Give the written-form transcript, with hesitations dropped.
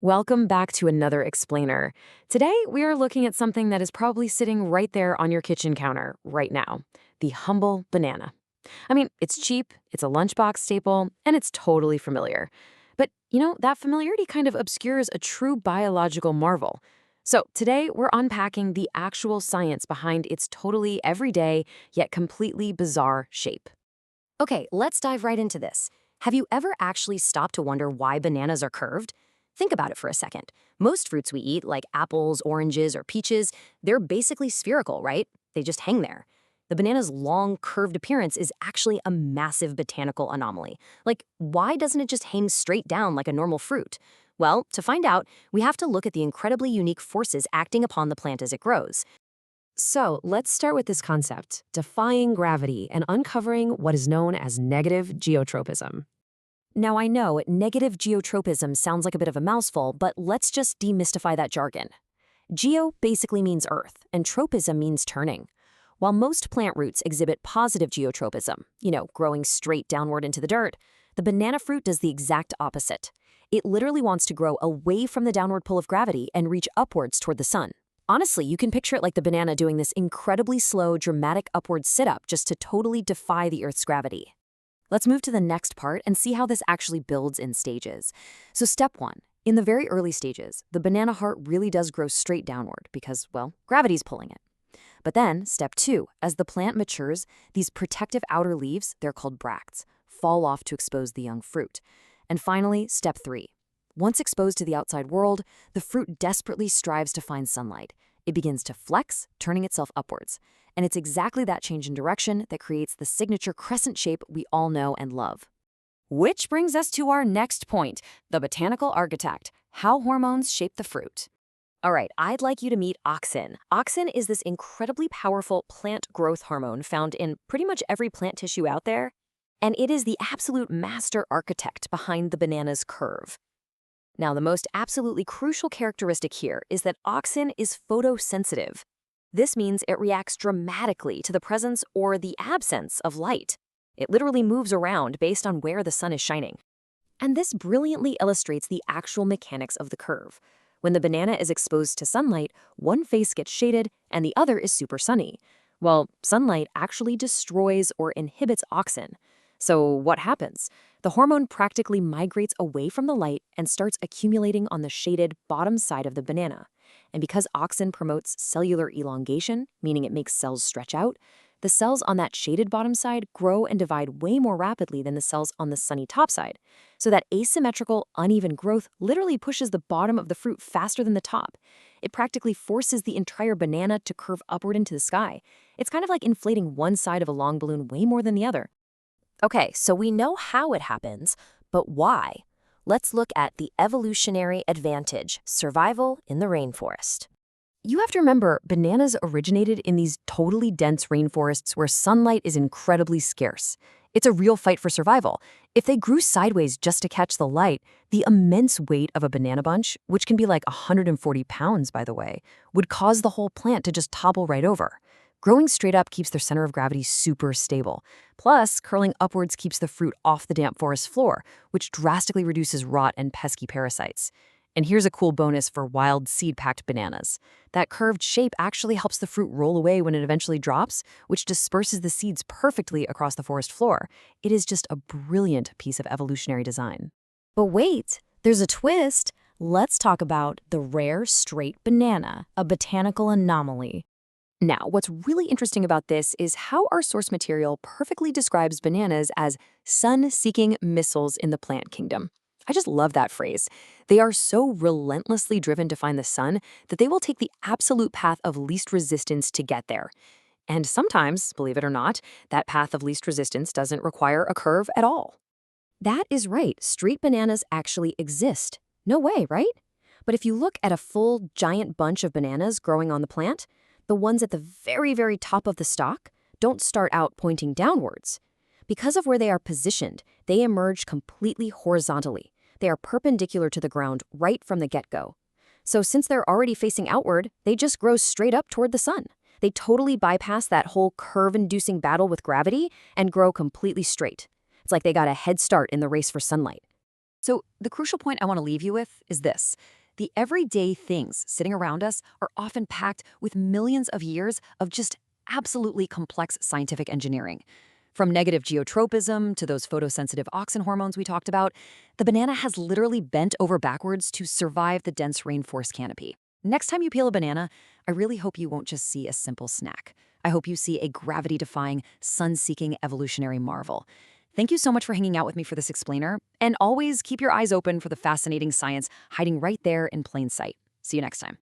Welcome back to another explainer. Today, we are looking at something that is probably sitting right there on your kitchen counter right now, the humble banana. I mean, it's cheap, it's a lunchbox staple, and it's totally familiar. But, that familiarity kind of obscures a true biological marvel. So today, we're unpacking the actual science behind its totally everyday, yet completely bizarre shape. Okay, let's dive right into this. Have you ever actually stopped to wonder why bananas are curved? Think about it for a second. Most fruits we eat, like apples, oranges, or peaches, they're basically spherical, right? They just hang there. The banana's long, curved appearance is actually a massive botanical anomaly. Like, why doesn't it just hang straight down like a normal fruit? Well, to find out, we have to look at the incredibly unique forces acting upon the plant as it grows. So let's start with this concept, defying gravity and uncovering what is known as negative geotropism. Now, I know negative geotropism sounds like a bit of a mouthful, but let's just demystify that jargon. Geo basically means earth, and tropism means turning. While most plant roots exhibit positive geotropism, growing straight downward into the dirt, the banana fruit does the exact opposite. It literally wants to grow away from the downward pull of gravity and reach upwards toward the sun. Honestly, you can picture it like the banana doing this incredibly slow, dramatic upward sit-up just to totally defy the Earth's gravity. Let's move to the next part and see how this actually builds in stages. So step 1. In the very early stages, the banana heart really does grow straight downward because, well, gravity's pulling it. But then, step 2, as the plant matures, these protective outer leaves, they're called bracts, fall off to expose the young fruit. And finally, step 3. Once exposed to the outside world, the fruit desperately strives to find sunlight. It begins to flex, turning itself upwards. And it's exactly that change in direction that creates the signature crescent shape we all know and love. Which brings us to our next point, the botanical architect, how hormones shape the fruit. All right, I'd like you to meet auxin. Auxin is this incredibly powerful plant growth hormone found in pretty much every plant tissue out there, and it is the absolute master architect behind the banana's curve. Now, the most absolutely crucial characteristic here is that auxin is photosensitive. This means it reacts dramatically to the presence or the absence of light. It literally moves around based on where the sun is shining. And this brilliantly illustrates the actual mechanics of the curve. When the banana is exposed to sunlight, one face gets shaded and the other is super sunny. Well, sunlight actually destroys or inhibits auxin. So what happens? The hormone practically migrates away from the light and starts accumulating on the shaded bottom side of the banana. And because auxin promotes cellular elongation, meaning it makes cells stretch out, the cells on that shaded bottom side grow and divide way more rapidly than the cells on the sunny top side. So that asymmetrical, uneven growth literally pushes the bottom of the fruit faster than the top. It practically forces the entire banana to curve upward into the sky. It's kind of like inflating one side of a long balloon way more than the other. Okay, so we know how it happens, but why? Let's look at the evolutionary advantage, survival in the rainforest. You have to remember, bananas originated in these totally dense rainforests where sunlight is incredibly scarce. It's a real fight for survival. If they grew sideways just to catch the light, the immense weight of a banana bunch, which can be like 140 pounds, by the way, would cause the whole plant to just topple right over. Growing straight up keeps their center of gravity super stable. Plus, curling upwards keeps the fruit off the damp forest floor, which drastically reduces rot and pesky parasites. And here's a cool bonus for wild seed-packed bananas. That curved shape actually helps the fruit roll away when it eventually drops, which disperses the seeds perfectly across the forest floor. It is just a brilliant piece of evolutionary design. But wait, there's a twist. Let's talk about the rare straight banana, a botanical anomaly. Now, what's really interesting about this is how our source material perfectly describes bananas as sun-seeking missiles in the plant kingdom. I just love that phrase. They are so relentlessly driven to find the sun that they will take the absolute path of least resistance to get there. And sometimes, believe it or not, that path of least resistance doesn't require a curve at all. That is right, street bananas actually exist. No way, right? But if you look at a full, giant bunch of bananas growing on the plant, the ones at the very, very top of the stalk don't start out pointing downwards. Because of where they are positioned, they emerge completely horizontally. They are perpendicular to the ground right from the get-go. So since they're already facing outward, they just grow straight up toward the sun. They totally bypass that whole curve-inducing battle with gravity and grow completely straight. It's like they got a head start in the race for sunlight. So, the crucial point I want to leave you with is this. The everyday things sitting around us are often packed with millions of years of just absolutely complex scientific engineering. From negative geotropism to those photosensitive auxin hormones we talked about, the banana has literally bent over backwards to survive the dense rainforest canopy. Next time you peel a banana, I really hope you won't just see a simple snack. I hope you see a gravity defying, sun seeking evolutionary marvel. Thank you so much for hanging out with me for this explainer, and always keep your eyes open for the fascinating science hiding right there in plain sight. See you next time.